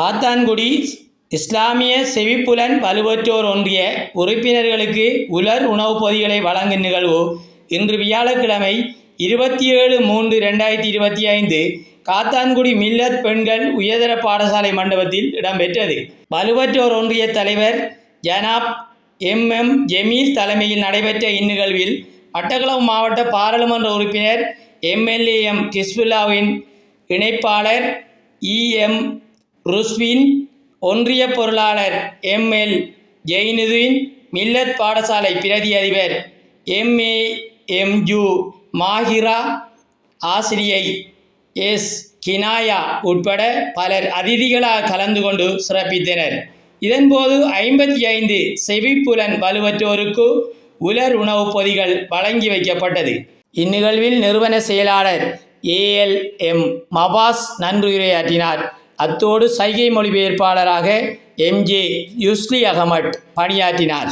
காத்தான்குடி இஸ்லாமிய செவிப்புலன் வலுவற்றோர் ஒன்றிய உறுப்பினர்களுக்கு உலர் உணவுப் பொதிகளை வழங்கும் நிகழ்வு இன்று வியாழக்கிழமை 27/3/2025 காத்தான்குடி மில்லத் பெண்கள் உயர்தர பாடசாலை மண்டபத்தில் இடம்பெற்றது. வலுவற்றோர் ஒன்றிய தலைவர் ஜனாப் MM ஜமீல் தலைமையில் நடைபெற்ற இந்நிகழ்வில் மட்டக்களப்பு மாவட்ட பாராளுமன்ற உறுப்பினர் MLA கிஸ்புல்லாவின் இணைப்பாளர் EM ருஸ்வின், ஒன்றிய பொருளாளர் ML ஜெயினுதீன், மில்லத் பாடசாலை பிரதி அதிபர் MAMU மாஹிரா, ஆசிரியை S கினாயா உட்பட பலர் அதிதிகளாக கலந்து கொண்டு சிறப்பித்தனர். இதன்போது 55 செவிப்புலன் வலுவற்றோருக்கு உலர் உணவுப் பொதிகள் வழங்கி வைக்கப்பட்டது. இந்நிகழ்வில் நிறுவன செயலாளர் ALM மபாஸ் நன்றியுரையாற்றினார். அத்தோடு சைகை மொழிபெயர்ப்பாளராக MJ யுஸ்லி அகமட் பணியாற்றினார்.